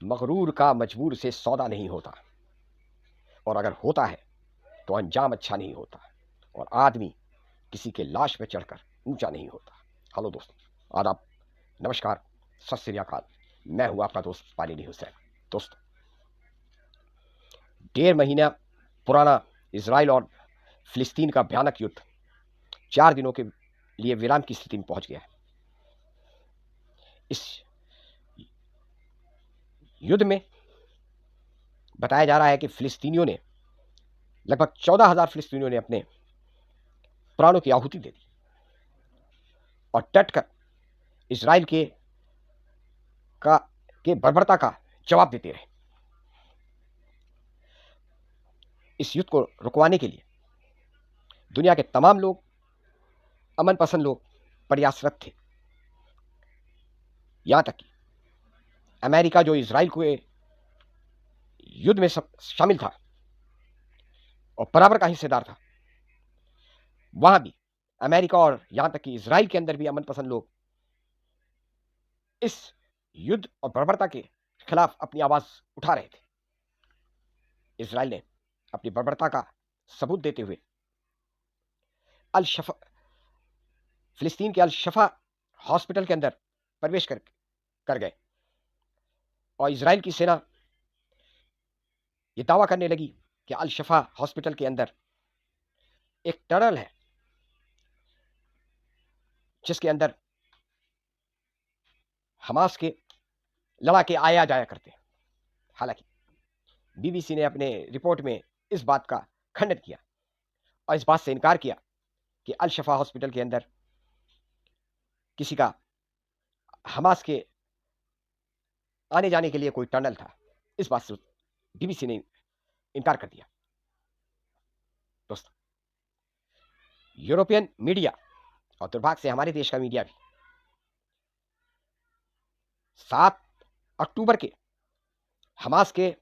मगरूर का मजबूर से सौदा नहीं होता, और अगर होता है तो अंजाम अच्छा नहीं होता, और आदमी किसी के लाश पे चढ़कर ऊंचा नहीं होता। हेलो दोस्तों, आदाब, नमस्कार, सत श्री अकाल। मैं हूं आपका दोस्त पालिनी हुसैन। दोस्तों, 1.5 महीना पुराना इसराइल और फिलिस्तीन का भयानक युद्ध 4 दिनों के लिए विराम की स्थिति में पहुंच गया है। इस युद्ध में बताया जा रहा है कि फिलिस्तीनियों ने लगभग 14,000 फिलिस्तीनियों ने अपने प्राणों की आहुति दे दी और डटकर इसराइल का के बर्बरता का जवाब देते रहे। इस युद्ध को रुकवाने के लिए दुनिया के तमाम लोग, अमन पसंद लोग प्रयासरत थे। यहां तक कि अमेरिका, जो इसराइल के युद्ध में शामिल था और बराबर का हिस्सेदार था, वहां भी अमेरिका और यहां तक कि इसराइल के अंदर भी अमन पसंद लोग इस युद्ध और बर्बरता के खिलाफ अपनी आवाज उठा रहे थे। इसराइल ने अपनी बर्बरता का सबूत देते हुए अल शफा फिलिस्तीन के अल शफा हॉस्पिटल के अंदर प्रवेश कर गए, और इसराइल की सेना यह दावा करने लगी कि अल शफा हॉस्पिटल के अंदर एक टनल है जिसके अंदर हमास के लड़ाके आया जाया करते हैं। हालांकि बीबीसी ने अपने रिपोर्ट में इस बात का खंडन किया और इस बात से इनकार किया कि अल शफा हॉस्पिटल के अंदर किसी का हमास के आने जाने के लिए कोई टनल था। इस बात से बीबीसी ने इनकार कर दिया। दोस्तों, यूरोपियन मीडिया और दुर्भाग्य से हमारे देश का मीडिया भी 7 अक्टूबर के हमास के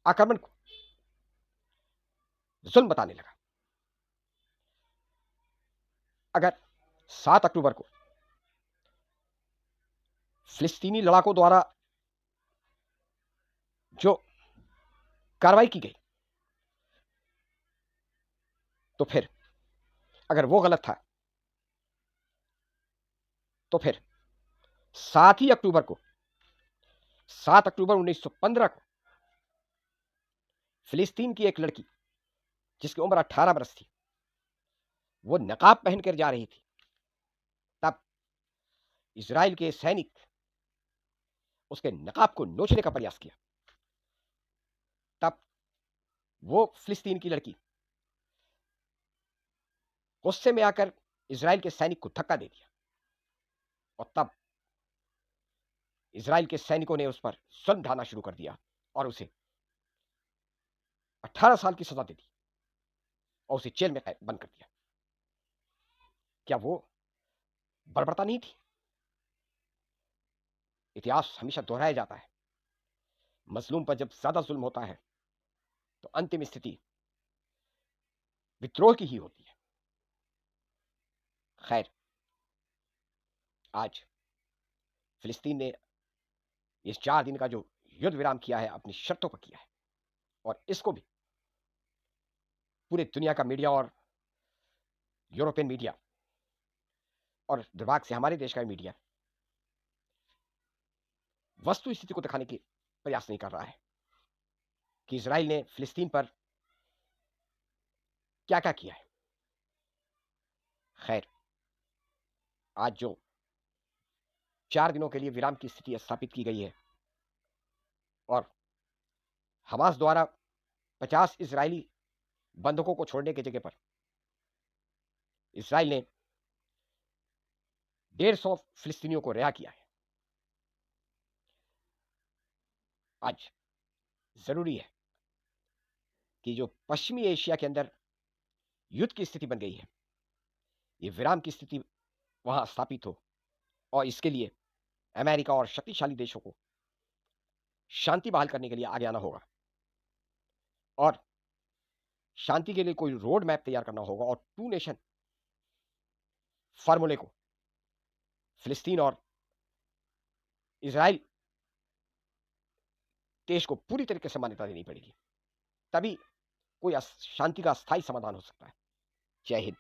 आक्रमण को जुल्म बताने लगा। अगर 7 अक्टूबर को फिलिस्तीनी लड़ाकों द्वारा जो कार्रवाई की गई, तो फिर अगर वो गलत था, तो फिर 7 ही अक्टूबर को, 7 अक्टूबर 1915 को फिलिस्तीन की एक लड़की जिसकी उम्र 18 वर्ष थी, वो नकाब पहनकर जा रही थी। तब इजराइल के सैनिक उसके नकाब को नोचने का प्रयास किया। तब वो फिलिस्तीन की लड़की गुस्से में आकर इजराइल के सैनिक को धक्का दे दिया, और तब इजराइल के सैनिकों ने उस पर जुल्म ढाना शुरू कर दिया और उसे 18 साल की सजा दे दी और उसे जेल में बंद कर दिया। क्या वो बर्बरता नहीं थी? इतिहास हमेशा दोहराया जाता है, मजलूम पर जब ज्यादा जुल्म होता है तो अंतिम स्थिति विद्रोह की ही होती है। खैर, आज फिलिस्तीन ने इस 4 दिन का जो युद्ध विराम किया है, अपनी शर्तों पर किया है, और इसको भी पूरे दुनिया का मीडिया और यूरोपियन मीडिया और दुर्भाग्य से हमारे देश का मीडिया वस्तु स्थिति को दिखाने की प्रयास नहीं कर रहा है कि इजराइल ने फिलिस्तीन पर क्या क्या किया है। खैर, आज जो 4 दिनों के लिए विराम की स्थिति स्थापित की गई है और हमास द्वारा 50 इजरायली बंधकों को छोड़ने की जगह पर इसराइल ने 150 फिलिस्तीनियों को रिहा किया है। आज जरूरी है कि जो पश्चिमी एशिया के अंदर युद्ध की स्थिति बन गई है, ये विराम की स्थिति वहां स्थापित हो, और इसके लिए अमेरिका और शक्तिशाली देशों को शांति बहाल करने के लिए आगे आना होगा और शांति के लिए कोई रोड मैप तैयार करना होगा, और 2 नेशन फार्मूले को फिलिस्तीन और इसराइल देश को पूरी तरीके से मान्यता देनी पड़ेगी, तभी कोई शांति का स्थायी समाधान हो सकता है। जय हिंद।